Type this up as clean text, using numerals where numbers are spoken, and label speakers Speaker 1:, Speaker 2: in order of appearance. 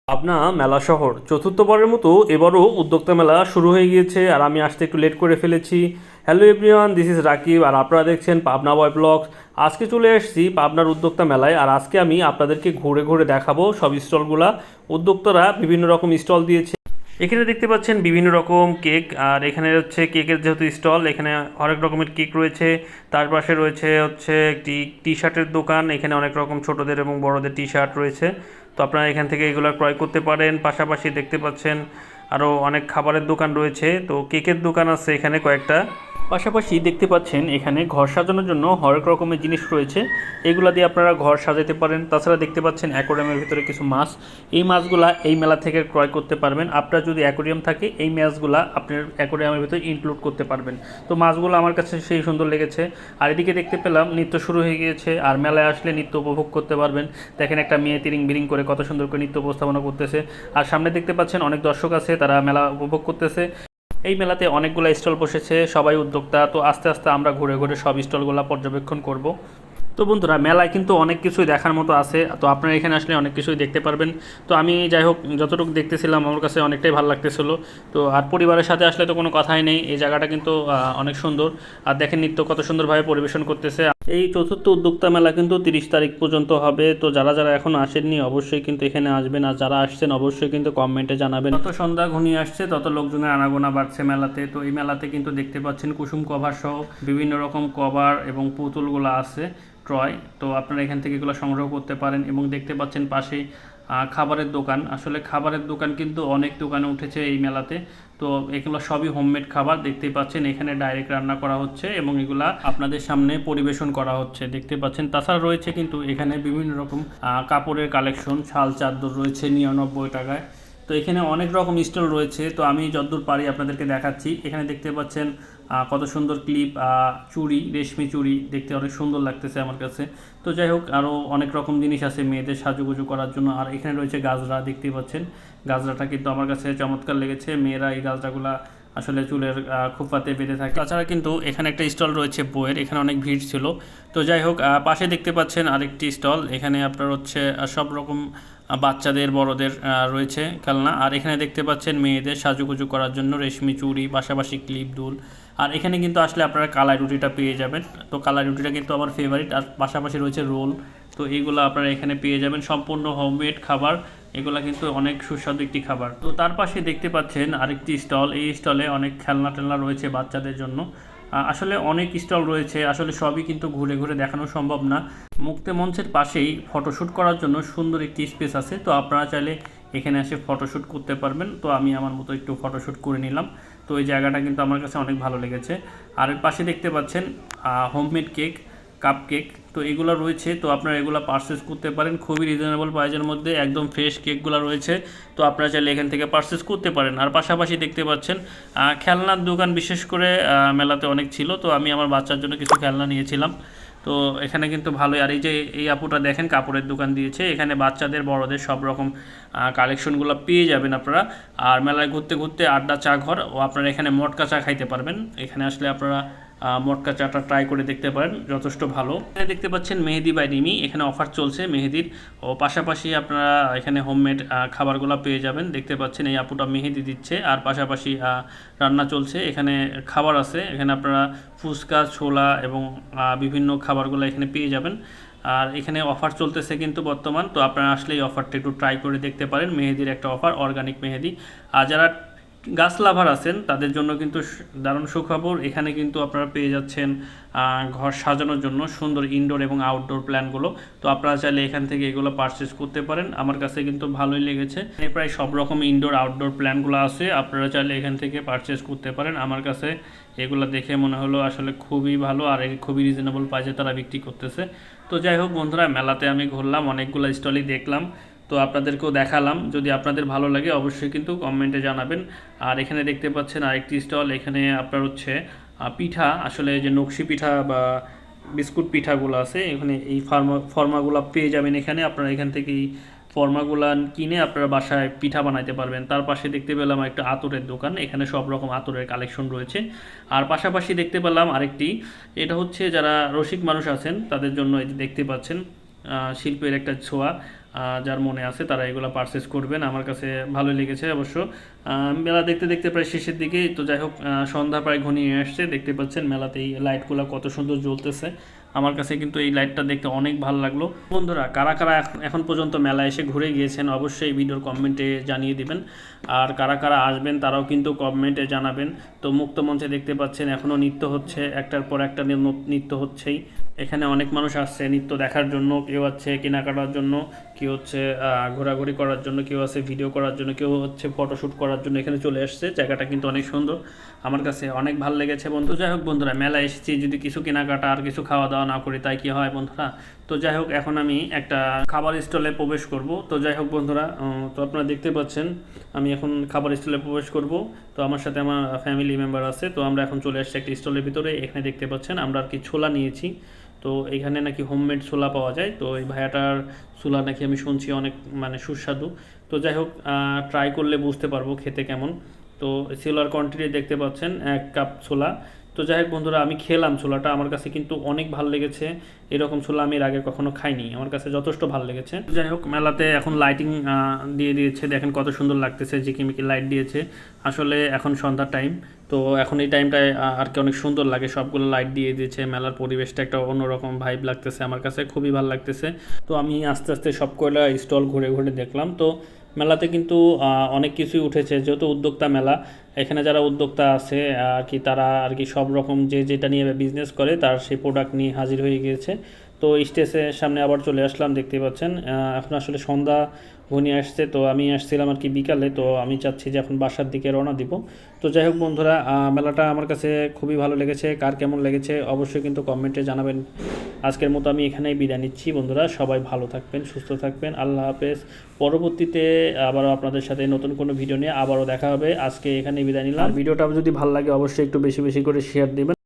Speaker 1: পাবনা মেলা শহর চতুর্থবারের মতো এবারও উদ্যোক্তা মেলা শুরু হয়ে গিয়েছে আর আমি আসতে একটু লেট করে ফেলেছি। Hello everyone, this is Rakib আর আপনারা দেখছেন পাবনা বয় ব্লগস। আজকে চলে এসেছি পাবনার উদ্যোক্তা মেলায় আর আজকে আমি আপনাদেরকে ঘুরে ঘুরে দেখাবো সব স্টলগুলা। উদ্যোক্তারা বিভিন্ন রকম স্টল দিয়েছে। এখানে দেখতে পাচ্ছেন বিভিন্ন রকম কেক আর এখানে হচ্ছে কেকের যেহেতু স্টল, এখানে অনেক রকমের কেক রয়েছে। তার পাশে রয়েছে হচ্ছে একটি টি শার্টের দোকান, এখানে অনেক রকম ছোটদের এবং বড়দের টি শার্ট রয়েছে। তো আপনারা এখান থেকে এগুলো ক্রয় করতে পারেন। পাশাপাশি দেখতে পাচ্ছেন আরও অনেক খাবারের দোকান রয়েছে, তো কেকের দোকান আছে এখানে কয়েকটা। পাশাপাশি দেখতে পাচ্ছেন এখানে ঘর সাজানোর জন্য হরেক রকমের জিনিস রয়েছে, এগুলা দিয়ে আপনারা ঘর সাজাতে পারেন। তাছাড়া দেখতে পাচ্ছেন অ্যাকোয়ারিয়ামের ভিতরে কিছু মাছ, এই মাছগুলা এই মেলা থেকে ক্রয় করতে পারবেন। আপনার যদি অ্যাকোয়ারিয়াম থাকে এই মাছগুলা আপনার অ্যাকোয়ারিয়ামের ভিতরে ইনক্লুড করতে পারবেন। তো মাছগুলো আমার কাছে সেই সুন্দর লেগেছে। আর এদিকে দেখতে পেলাম নৃত্য শুরু হয়ে গিয়েছে আর মেলায় আসলে নৃত্য উপভোগ করতে পারবেন। দেখেন একটা মেয়ে তিরিং বিরিং করে কত সুন্দর করে নৃত্য উপস্থাপনা করতেছে। আর সামনে দেখতে পাচ্ছেন অনেক দর্শক আছে, তারা মেলা উপভোগ করতেছে। এই মেলাতে অনেকগুলো স্টল বসেছে, সবাই উদ্যোক্তা। তো আস্তে আস্তে আমরা ঘুরে ঘুরে সব স্টলগুলো পর্যবেক্ষণ করব। তো বন্ধুরা, মেলায় কিন্তু অনেক কিছুই দেখার মতো আছে, তো আপনারা এখানে আসলে অনেক কিছুই দেখতে পারবেন। তো আমি যাই হোক যতটুকু দেখতেছিলাম আমার কাছে অনেকটাই ভালো লাগতেছিল। তো আর পরিবারের সাথে আসলে তো কোনো কথাই নেই, এই জায়গাটা কিন্তু অনেক সুন্দর। আর দেখেন নৃত্য কত সুন্দরভাবে পরিবেশন করতেছে। এই চতুর্থ উদ্যোক্তা মেলা কিন্তু 30 তারিখ পর্যন্ত হবে। তো যারা যারা এখন আসেননি অবশ্যই কিন্তু এখানে আসবেন, আর যারা আসছেন অবশ্যই কিন্তু কমেন্টে জানাবেন। যত সন্ধ্যা ঘনিয়ে আসছে তত লোকজনের আনাগোনা বাড়ছে মেলাতে। তো এই মেলাতে কিন্তু দেখতে পাচ্ছেন কুসুম কভার সহ বিভিন্ন রকম কভার এবং পুতুলগুলো আছে ট্রয়। তো আপনারা এখান থেকে এগুলো সংগ্রহ করতে পারেন। এবং দেখতে পাচ্ছেন পাশেই খাবারের দোকান। আসলে খাবারের দোকান কিন্তু অনেক দোকানে উঠেছে এই মেলাতে। তো এগুলো সবই হোমমেড খাবার, দেখতেই পাচ্ছেন এখানে ডাইরেক্ট রান্না করা হচ্ছে এবং এগুলা আপনাদের সামনে পরিবেশন করা হচ্ছে, দেখতে পাচ্ছেন। তাছাড়া রয়েছে কিন্তু এখানে বিভিন্ন রকম কাপড়ের কালেকশন, শাল চাদর রয়েছে 99 টাকায়। তো এখানে অনেক রকম স্টল রয়েছে, তো আমি যতদূর পারি আপনাদেরকে দেখাচ্ছি। এখানে দেখতে পাচ্ছেন কত সুন্দর ক্লিপ, চুড়ি, রেশমি চুড়ি, দেখতে অনেক সুন্দর লাগতেছে আমার কাছে। তো যাই হোক আরও অনেক রকম জিনিস আছে মেয়েদের সাজুগুজু করার জন্য। আর এখানে রয়েছে গাজরা, দেখতেই পাচ্ছেন গাজরাটা কিন্তু আমার কাছে চমৎকার লেগেছে। মেয়েরা এই গাজরাগুলা আসলে চুলের খোঁপাতে বেঁধে থাকে। তাছাড়া কিন্তু এখানে একটা স্টল রয়েছে বইয়ের, এখানে অনেক ভিড় ছিল। তো যাই হোক পাশে দেখতে পাচ্ছেন আরেকটি স্টল, এখানে আপনার হচ্ছে সব রকম বাচ্চাদের বড়দের রয়েছে খেলনা। আর এখানে দেখতে পাচ্ছেন মেয়েদের সাজুগুজু করার জন্য রেশমি চুড়ি, পাশাপাশি ক্লিপ, দুল। আর এখানে কিন্তু আসলে আপনারা কালাই রুটিটা পেয়ে যাবেন। তো কালাই রুটিটা কিন্তু আমার ফেভারিট। আর পাশাপাশি রয়েছে রোল। তো এইগুলো আপনারা এখানে পেয়ে যাবেন, সম্পূর্ণ হোমমেড খাবার। এগুলা কিন্তু অনেক সুস্বাদু একটি খাবার। তো তার পাশে দেখতে পাচ্ছেন আরেকটি স্টল, এই স্টলে অনেক খেলনা টেলনা রয়েছে বাচ্চাদের জন্য। আসলে অনেক স্টল রয়েছে, আসলে সবই কিন্তু ঘুরে ঘুরে দেখানো সম্ভব না। মুক্তি মঞ্চের পাশেই ফটোশ্যুট করার জন্য সুন্দর একটি স্পেস আছে, তো আপনারা চাইলে এখানে এসে ফটোশ্যুট করতে পারবেন। তো আমি আমার মতো একটু ফটোশ্যুট করে নিলাম। তো এই জায়গাটা কিন্তু আমার কাছে অনেক ভালো লেগেছে। আর এর পাশে দেখতে পাচ্ছেন হোমমেড কেক, কাপ কেক। তো এগুলো রয়েছে, তো আপনারা এগুলো পারচেস করতে পারেন খুবই রিজনেবল প্রাইজের মধ্যে, একদম ফ্রেশ কেকগুলো রয়েছে। তো আপনারা চাইলে এখান থেকে পারচেস করতে পারেন। আর পাশাপাশি দেখতে পাচ্ছেন খেলনার দোকান বিশেষ করে মেলাতে অনেক ছিল, তো আমি আমার বাচ্চার জন্য কিছু খেলনা নিয়েছিলাম। তো এখানে কিন্তু ভালোই। আর এই যে এই আপুটা দেখেন কাপড়ের দোকান দিয়েছে, এখানে বাচ্চাদের বড়দের সব রকম কালেকশনগুলো পেয়ে যাবেন আপনারা। আর মেলায় ঘুরতে ঘুরতে আড্ডা চা ঘর, ও আপনারা এখানে মটকা চা খাইতে পারবেন। এখানে আসলে আপনারা মটকা চাটা ট্রাই করে দেখতে পারেন, যথেষ্ট ভালো। এখানে দেখতে পাচ্ছেন মেহেদি বাই রিমি, এখানে অফার চলছে মেহেদির। ও পাশাপাশি আপনারা এখানে হোমমেড খাবারগুলো পেয়ে যাবেন। দেখতে পাচ্ছেন এই আপুটা মেহেদি দিচ্ছে আর পাশাপাশি রান্না চলছে। এখানে খাবার আছে, এখানে আপনারা ফুচকা, ছোলা এবং বিভিন্ন খাবারগুলো এখানে পেয়ে যাবেন। আর এখানে অফার চলতেছে কিন্তু বর্তমান, তো আপনারা আসলে এই অফারটা একটু ট্রাই করে দেখতে পারেন। মেহেদির একটা অফার, অর্গানিক মেহেদি। আর যারা গাছ লাভার আছেন তাদের জন্য কিন্তু দারুণ সুখবর, এখানে কিন্তু আপনারা পেয়ে যাচ্ছেন ঘর সাজানোর জন্য সুন্দর ইনডোর এবং আউটডোর প্ল্যানগুলো। তো আপনারা চাইলে এখান থেকে এগুলো পারচেস করতে পারেন, আমার কাছে কিন্তু ভালোই লেগেছে। প্রায় সব রকম ইনডোর আউটডোর প্ল্যানগুলো আছে, আপনারা চাইলে এখান থেকে পারচেস করতে পারেন। আমার কাছে এগুলো দেখে মনে হলো আসলে খুবই ভালো, আর খুবই রিজনেবল প্রাইসে তারা বিক্রি করতেছে। তো যাই হোক বন্ধুরা, মেলাতে আমি ঘুরলাম, অনেকগুলো স্টলই দেখলাম, তো আপনাদেরকেও দেখালাম। যদি আপনাদের ভালো লাগে অবশ্যই কিন্তু কমেন্টে জানাবেন। আর এখানে দেখতে পাচ্ছেন আরেকটি স্টল, এখানে আপনার হচ্ছে পিঠা, আসলে যে নকশি পিঠা বা বিস্কুট পিঠাগুলো আছে, এখানে এই ফর্মাগুলো পেয়ে যাবেন। এখানে আপনারা এখান থেকে এই ফর্মাগুলা কিনে আপনারা বাসায় পিঠা বানাইতে পারবেন। তার পাশে দেখতে পেলাম একটা আতরের দোকান, এখানে সব রকম আতরের কালেকশন রয়েছে। আর পাশাপাশি দেখতে পেলাম আরেকটি, এটা হচ্ছে যারা রসিক মানুষ আছেন তাদের জন্য এই যে দেখতে পাচ্ছেন শিল্পের একটা ছোঁয়া, যার মনে আছে তারা এগুলো পারচেস করবেন। আমার কাছে ভালোই লেগেছে অবশ্য। মেলা দেখতে দেখতে প্রায় শেষের দিকেই তো যাই হোক, সন্ধ্যা প্রায় ঘনিয়ে আসছে, দেখতে পাচ্ছেন মেলাতেই লাইটগুলো কত সুন্দর জ্বলতেছে। আমার কাছে কিন্তু এই লাইটটা দেখতে অনেক ভালো লাগলো। বন্ধুরা, কারা কারা এখন পর্যন্ত মেলা এসে ঘুরে গিয়েছেন অবশ্যই ভিডিওর কমেন্টে জানিয়ে দিবেন। আর কারা কারা আসবেন তারাও কিন্তু কমেন্টে জানাবেন। তো মুক্ত মঞ্চে দেখতে পাচ্ছেন এখনও নৃত্য হচ্ছে, একটার পর একটা নৃত্য হচ্ছেই। এখানে অনেক মানুষ আসছে নৃত্য দেখার জন্য, কেউ আছে কেনাকাটার জন্য, কেউ হচ্ছে ঘোরাঘুরি করার জন্য, কেউ আছে ভিডিও করার জন্য, কেউ হচ্ছে ফটোশ্যুট করার জন্য এখানে চলে আসছে। জায়গাটা কিন্তু অনেক সুন্দর, আমার কাছে অনেক ভালো লেগেছে বন্ধু। যাই হোক বন্ধুরা, মেলা এসেছি, যদি কিছু কেনাকাটা আর কিছু খাওয়া দাওয়া না করি তাই কি হয় বন্ধুরা। তো যাই হোক, এখন আমি একটা খাবার স্টলে প্রবেশ করব। তো যাই হোক বন্ধুরা, তো আপনারা দেখতে পাচ্ছেন আমি এখন খাবার স্টলে প্রবেশ করব। তো আমার সাথে আমার ফ্যামিলি মেম্বার আছে। তো আমরা এখন চলে আসছি একটা স্টলের ভিতরে। এখানে দেখতে পাচ্ছেন আমরা আর কি ছোলা নিয়েছি। তো এখানে নাকি হোমমেড ছোলা পাওয়া যায়। তো এই ভাইয়াটার ছোলা নাকি আমি শুনছি অনেক মানে সুস্বাদু। তো যাই হোক, ট্রাই করলে বুঝতে পারবো খেতে কেমন। তো ছোলার কোয়ান্টিটি দেখতে পাচ্ছেন 1 কাপ ছোলা। তো যাই হোক বন্ধুরা, আমি খেলাম ছোলাটা, আমার কাছে কিন্তু অনেক ভালো লেগেছে। এরকম ছোলা আমি এর আগে কখনো খাইনি, আমার কাছে যথেষ্ট ভালো লেগেছে। যাই হোক, মেলাতে এখন লাইটিং দিয়ে দিয়েছে, দেখেন কত সুন্দর লাগতেছে, ঝিকিমিকি লাইট দিয়েছে। আসলে এখন সন্ধ্যার টাইম, তো এখন এই টাইমটায় আর কি অনেক সুন্দর লাগে, সবগুলো লাইট দিয়ে দিয়েছে। মেলার পরিবেশটা একটা অন্যরকম ভাইব লাগতেছে, আমার কাছে খুবই ভালো লাগতেছে। তো আমি আস্তে আস্তে সবকটা স্টল ঘুরে ঘুরে দেখলাম। তো মেলাতে কিন্তু অনেক কিছুই উঠেছে, যেহেতু উদ্যোক্তা মেলা, এখানে যারা উদ্যোক্তা আছে আর কি তারা আর কি সব রকম যে যেটা নিয়ে বিজনেস করে তার সেই প্রোডাক্ট নিয়ে হাজির হয়ে গিয়েছে। তো স্টেজের সামনে আবার চলে আসলাম, দেখতে পাচ্ছেন এখন আসলে সন্ধ্যা ঘনিয়ে আসছে। তো আমি আসছিলাম আর কি বিকালে, তো আমি চাচ্ছি যে এখন বাসার দিকে রওনা দিব। তো যাই হোক বন্ধুরা, মেলাটা আমার কাছে খুবই ভালো লেগেছে। কার কেমন লেগেছে অবশ্যই কিন্তু কমেন্টে জানাবেন। আজকের মতো আমি এখানেই বিদায় নিচ্ছি বন্ধুরা, সবাই ভালো থাকবেন, সুস্থ থাকবেন, আল্লাহ হাফেজ। পরবর্তীতে আবারও আপনাদের সাথে নতুন কোনো ভিডিও নিয়ে আবারও দেখা হবে। আজকে এখানেই বিদায় নিলাম। ভিডিওটা যদি ভালো লাগে অবশ্যই একটু বেশি বেশি করে শেয়ার দিবেন।